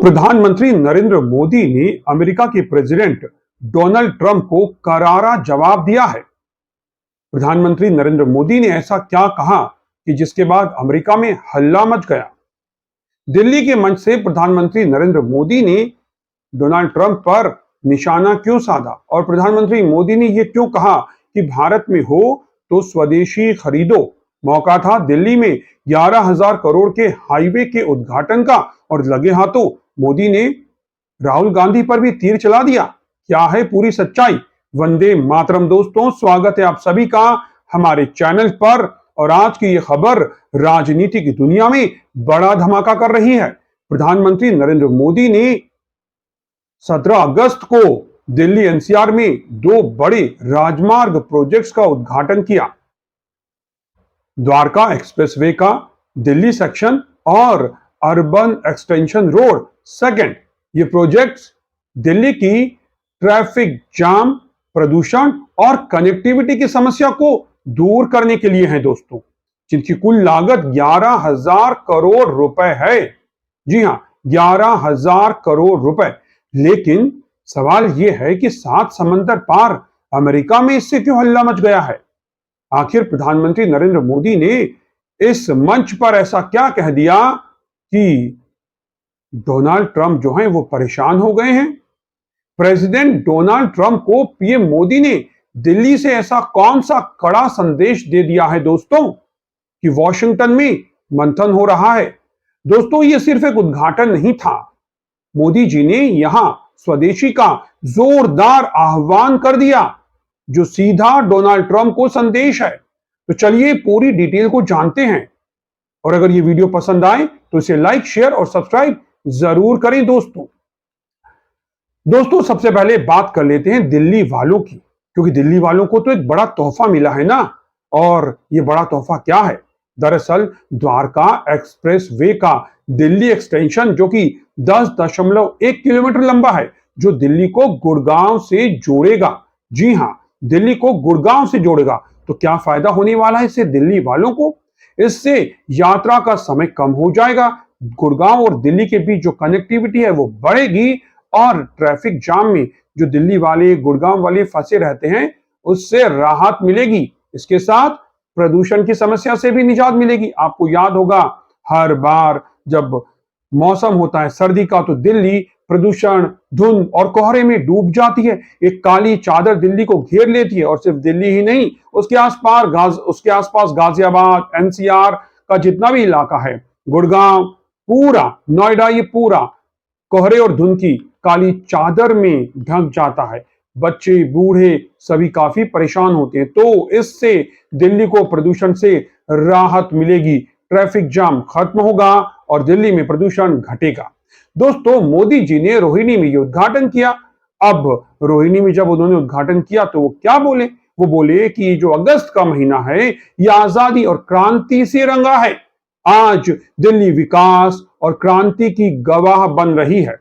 प्रधानमंत्री नरेंद्र मोदी ने अमेरिका के प्रेसिडेंट डोनाल्ड ट्रंप को करारा जवाब दिया है। प्रधानमंत्री नरेंद्र मोदी ने ऐसा क्या कहा कि जिसके बाद अमेरिका में हल्ला मच गया। दिल्ली के मंच से प्रधानमंत्री नरेंद्र मोदी ने डोनाल्ड ट्रंप पर निशाना क्यों साधा और प्रधानमंत्री मोदी ने यह क्यों कहा कि भारत में हो तो स्वदेशी खरीदो। मौका था दिल्ली में 11,000 करोड़ के हाईवे के उद्घाटन का और लगे हाथों मोदी ने राहुल गांधी पर भी तीर चला दिया। क्या है पूरी सच्चाई? वंदे मातरम दोस्तों, स्वागत है आप सभी का हमारे चैनल पर। और आज की यह खबर राजनीति की दुनिया में बड़ा धमाका कर रही है। प्रधानमंत्री नरेंद्र मोदी ने 17 अगस्त को दिल्ली एनसीआर में 2 बड़े राजमार्ग प्रोजेक्ट्स का उद्घाटन किया। द्वारका एक्सप्रेसवे का दिल्ली सेक्शन और अर्बन एक्सटेंशन रोड सेकंड। ये प्रोजेक्ट्स दिल्ली की ट्रैफिक जाम, प्रदूषण और कनेक्टिविटी की समस्या को दूर करने के लिए हैं दोस्तों, जिनकी कुल लागत 11,000 करोड़ रुपए है। जी हां, 11,000 करोड़ रुपए। लेकिन सवाल यह है कि 7 समंदर पार अमेरिका में इससे क्यों हल्ला मच गया है? आखिर प्रधानमंत्री नरेंद्र मोदी ने इस मंच पर ऐसा क्या कह दिया कि डोनाल्ड ट्रंप जो हैं वो परेशान हो गए हैं? प्रेसिडेंट डोनाल्ड ट्रंप को पीएम मोदी ने दिल्ली से ऐसा कौन सा कड़ा संदेश दे दिया है दोस्तों कि वॉशिंगटन में मंथन हो रहा है? दोस्तों, यह सिर्फ एक उद्घाटन नहीं था। मोदी जी ने यहां स्वदेशी का जोरदार आह्वान कर दिया, जो सीधा डोनाल्ड ट्रंप को संदेश है। तो चलिए पूरी डिटेल को जानते हैं। और अगर ये वीडियो पसंद आए तो इसे लाइक, शेयर और सब्सक्राइब जरूर करें दोस्तों। सबसे पहले बात कर लेते हैं दिल्ली वालों की, क्योंकि दिल्ली वालों को तो एक बड़ा तोहफा मिला है ना। और ये बड़ा तोहफा क्या है? दरअसल द्वारका एक्सप्रेस वे का दिल्ली एक्सटेंशन, जो कि 10.1 किलोमीटर लंबा है, जो दिल्ली को गुड़गांव से जोड़ेगा। जी हां, दिल्ली को गुड़गांव से जोड़ेगा। तो क्या फायदा होने वाला है इससे दिल्ली वालों को? इससे यात्रा का समय कम हो जाएगा, गुड़गांव और दिल्ली के बीच जो कनेक्टिविटी है वो बढ़ेगी और ट्रैफिक जाम में जो दिल्ली वाले, गुड़गांव वाले फंसे रहते हैं उससे राहत मिलेगी। इसके साथ प्रदूषण की समस्या से भी निजात मिलेगी। आपको याद होगा, हर बार जब मौसम होता है सर्दी का तो दिल्ली प्रदूषण, धुंध और कोहरे में डूब जाती है। एक काली चादर दिल्ली को घेर लेती है और सिर्फ दिल्ली ही नहीं, उसके आसपास गाजियाबाद, एनसीआर का जितना भी इलाका है, गुड़गांव, पूरा नोएडा, ये पूरा कोहरे और धुंध की काली चादर में ढक जाता है। बच्चे, बूढ़े सभी काफी परेशान होते हैं। तो इससे दिल्ली को प्रदूषण से राहत मिलेगी, ट्रैफिक जाम खत्म होगा और दिल्ली में प्रदूषण घटेगा। दोस्तों, मोदी जी ने रोहिणी में ये उद्घाटन किया। अब रोहिणी में जब उन्होंने उद्घाटन किया तो वो क्या बोले? वो बोले कि जो अगस्त का महीना है यह आजादी और क्रांति से रंगा है। आज दिल्ली विकास और क्रांति की गवाह बन रही है।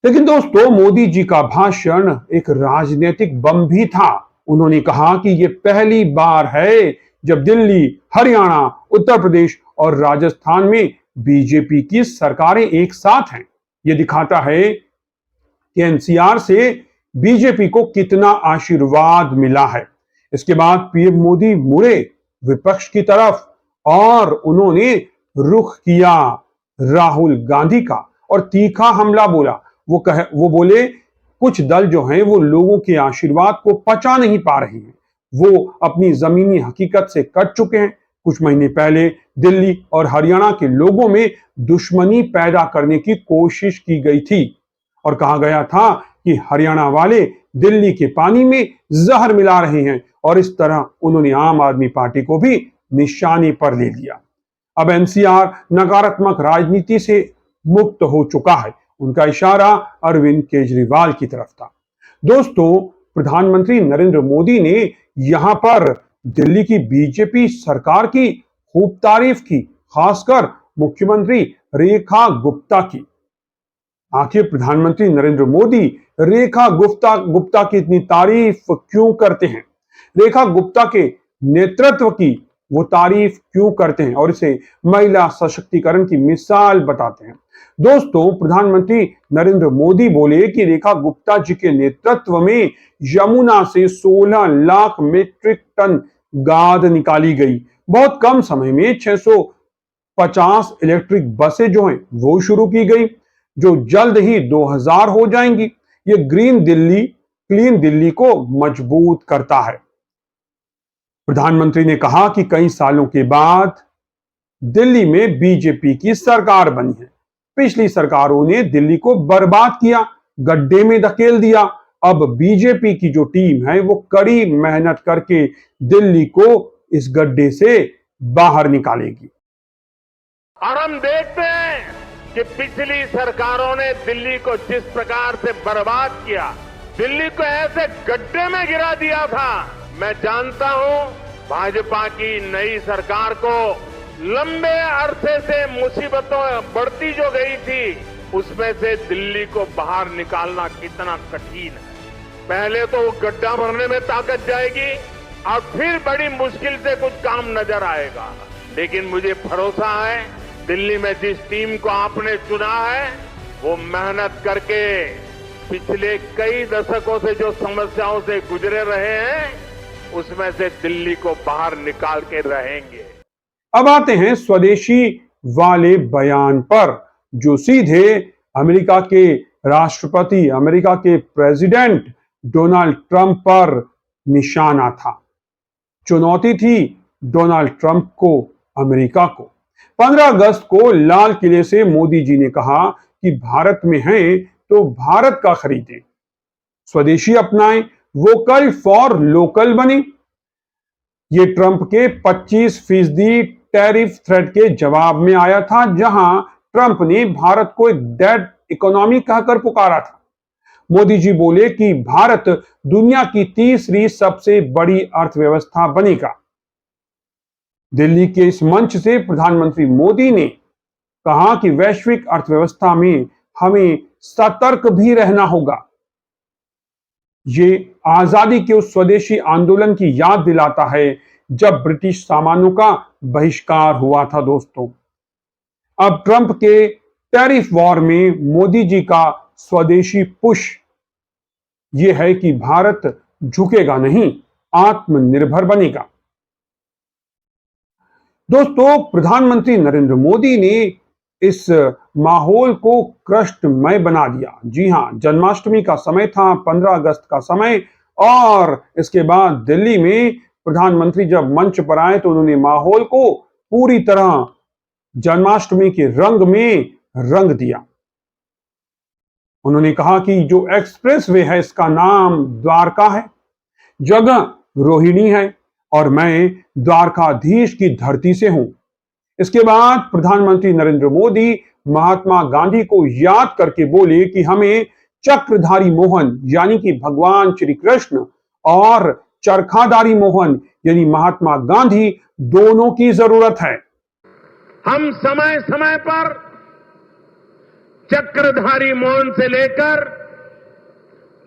लेकिन दोस्तों, मोदी जी का भाषण एक राजनीतिक बम भी था। उन्होंने कहा कि यह पहली बार है जब दिल्ली, हरियाणा, उत्तर प्रदेश और राजस्थान में बीजेपी की सरकारें एक साथ हैं। यह दिखाता है कि एनसीआर से बीजेपी को कितना आशीर्वाद मिला है। इसके बाद पीएम मोदी मुड़े विपक्ष की तरफ और उन्होंने रुख किया राहुल गांधी का और तीखा हमला बोला। वो बोले कुछ दल जो हैं वो लोगों के आशीर्वाद को पचा नहीं पा रहे हैं, वो अपनी जमीनी हकीकत से कट चुके हैं। कुछ महीने पहले दिल्ली और हरियाणा के लोगों में दुश्मनी पैदा करने की कोशिश की गई थी और कहा गया था कि हरियाणा वाले दिल्ली के पानी में जहर मिला रहे हैं, और इस तरह उन्होंने आम आदमी पार्टी को भी निशाने पर ले लिया। अब एनसीआर नकारात्मक राजनीति से मुक्त हो चुका है। उनका इशारा अरविंद केजरीवाल की तरफ था। दोस्तों, प्रधानमंत्री नरेंद्र मोदी ने यहां पर दिल्ली की बीजेपी सरकार की खूब तारीफ की, खासकर मुख्यमंत्री रेखा गुप्ता की। आखिर प्रधानमंत्री नरेंद्र मोदी रेखा गुप्ता की इतनी तारीफ क्यों करते हैं? रेखा गुप्ता के नेतृत्व की वो तारीफ क्यों करते हैं और इसे महिला सशक्तिकरण की मिसाल बताते हैं? दोस्तों, प्रधानमंत्री नरेंद्र मोदी बोले कि रेखा गुप्ता जी के नेतृत्व में यमुना से 16 लाख मीट्रिक टन गाद निकाली गई। बहुत कम समय में 650 इलेक्ट्रिक बसें जो हैं वो शुरू की गई, जो जल्द ही 2000 हो जाएंगी। ये ग्रीन दिल्ली, क्लीन दिल्ली को मजबूत करता है। प्रधानमंत्री ने कहा कि कई सालों के बाद दिल्ली में बीजेपी की सरकार बनी है। पिछली सरकारों ने दिल्ली को बर्बाद किया, गड्ढे में धकेल दिया। अब बीजेपी की जो टीम है वो कड़ी मेहनत करके दिल्ली को इस गड्ढे से बाहर निकालेगी। और हम देखते हैं कि पिछली सरकारों ने दिल्ली को जिस प्रकार से बर्बाद किया, दिल्ली को ऐसे गड्ढे में गिरा दिया था। मैं जानता हूं भाजपा की नई सरकार को लंबे अरसे से मुसीबतों बढ़ती जो गई थी, उसमें से दिल्ली को बाहर निकालना कितना कठिन है। पहले तो वो गड्ढा भरने में ताकत जाएगी और फिर बड़ी मुश्किल से कुछ काम नजर आएगा। लेकिन मुझे भरोसा है दिल्ली में जिस टीम को आपने चुना है वो मेहनत करके पिछले कई दशकों से जो समस्याओं से गुजरे रहे हैं उसमें से दिल्ली को बाहर निकाल के रहेंगे। अब आते हैं स्वदेशी वाले बयान पर, जो सीधे अमेरिका के राष्ट्रपति, अमेरिका के प्रेसिडेंट डोनाल्ड ट्रंप पर निशाना था। चुनौती थी डोनाल्ड ट्रंप को, अमेरिका को। 15 अगस्त को लाल किले से मोदी जी ने कहा कि भारत में हैं तो भारत का खरीदें, स्वदेशी अपनाएं, वोकल फॉर लोकल बने। ये ट्रंप के 25% टैरिफ थ्रेट के जवाब में आया था, जहां ट्रंप ने भारत को एक डेड इकोनॉमी कहकर पुकारा था। मोदी जी बोले कि भारत दुनिया की तीसरी सबसे बड़ी अर्थव्यवस्था बनेगा। दिल्ली के इस मंच से प्रधानमंत्री मोदी ने कहा कि वैश्विक अर्थव्यवस्था में हमें सतर्क भी रहना होगा। ये आजादी के उस स्वदेशी आंदोलन की याद दिलाता है जब ब्रिटिश सामानों का बहिष्कार हुआ था। दोस्तों, अब ट्रंप के टैरिफ वॉर में मोदी जी का स्वदेशी पुश ये है कि भारत झुकेगा नहीं, आत्मनिर्भर बनेगा। दोस्तों, प्रधानमंत्री नरेंद्र मोदी ने इस माहौल को कृष्णमय बना दिया। जी हां, जन्माष्टमी का समय था, 15 अगस्त का समय, और इसके बाद दिल्ली में प्रधानमंत्री जब मंच पर आए तो उन्होंने माहौल को पूरी तरह जन्माष्टमी के रंग में रंग दिया। उन्होंने कहा कि जो एक्सप्रेस वे है इसका नाम द्वारका है, जगह रोहिणी है और मैं द्वारकाधीश की धरती से हूं। इसके बाद प्रधानमंत्री नरेंद्र मोदी महात्मा गांधी को याद करके बोले कि हमें चक्रधारी मोहन यानी कि भगवान श्री कृष्ण और चरखाधारी मोहन यानी महात्मा गांधी दोनों की जरूरत है। हम समय समय पर चक्रधारी मोहन से लेकर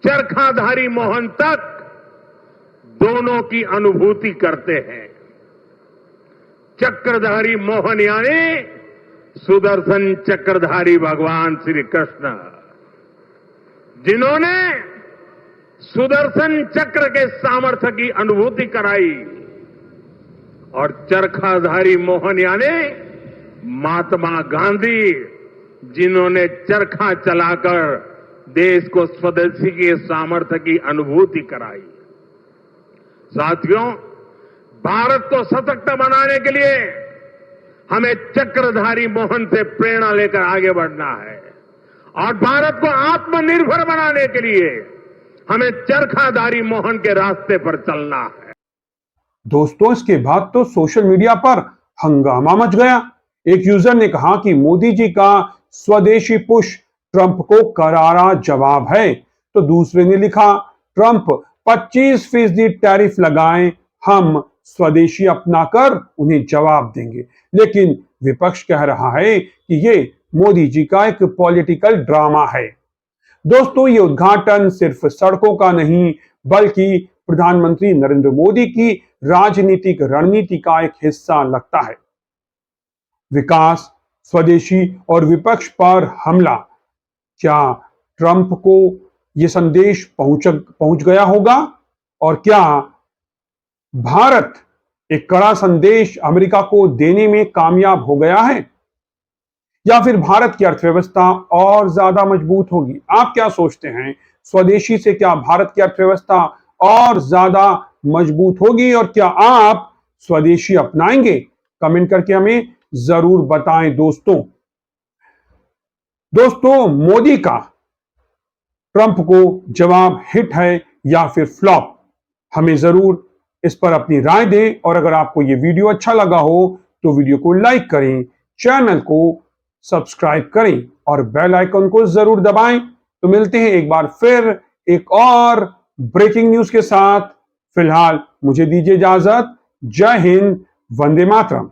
चरखाधारी मोहन तक दोनों की अनुभूति करते हैं। चक्रधारी मोहन यानी सुदर्शन चक्रधारी भगवान श्री कृष्ण, जिन्होंने सुदर्शन चक्र के सामर्थ्य की अनुभूति कराई, और चरखाधारी मोहन यानी महात्मा गांधी, जिन्होंने चरखा चलाकर देश को स्वदेशी के सामर्थ्य की अनुभूति कराई। साथियों, भारत को सशक्त बनाने के लिए हमें चक्रधारी मोहन से प्रेरणा लेकर आगे बढ़ना है, और भारत को आत्मनिर्भर बनाने के लिए हमें चरखाधारी मोहन के रास्ते पर चलना है। दोस्तों, इसके बाद तो सोशल मीडिया पर हंगामा मच गया। एक यूजर ने कहा कि मोदी जी का स्वदेशी पुश ट्रंप को करारा जवाब है, तो दूसरे ने लिखा ट्रंप 25% टैरिफ लगाएं, हम स्वदेशी अपनाकर उन्हें जवाब देंगे। लेकिन विपक्ष कह रहा है कि ये मोदी जी का एक पॉलिटिकल ड्रामा है। दोस्तों, ये उद्घाटन सिर्फ सड़कों का नहीं बल्कि प्रधानमंत्री नरेंद्र मोदी की राजनीतिक रणनीति का एक हिस्सा लगता है। विकास, स्वदेशी और विपक्ष पर हमला। क्या ट्रंप को यह संदेश पहुंच गया होगा? और क्या भारत एक कड़ा संदेश अमेरिका को देने में कामयाब हो गया है, या फिर भारत की अर्थव्यवस्था और ज्यादा मजबूत होगी? आप क्या सोचते हैं? स्वदेशी से क्या भारत की अर्थव्यवस्था और ज्यादा मजबूत होगी, और क्या आप स्वदेशी अपनाएंगे? कमेंट करके हमें जरूर बताएं दोस्तों। मोदी का ट्रंप को जवाब हिट है या फिर फ्लॉप? हमें जरूर इस पर अपनी राय दें। और अगर आपको यह वीडियो अच्छा लगा हो तो वीडियो को लाइक करें, चैनल को सब्सक्राइब करें और बेल आइकन को जरूर दबाएं। तो मिलते हैं एक बार फिर एक और ब्रेकिंग न्यूज के साथ। फिलहाल मुझे दीजिए इजाजत। जय हिंद, वंदे मातरम।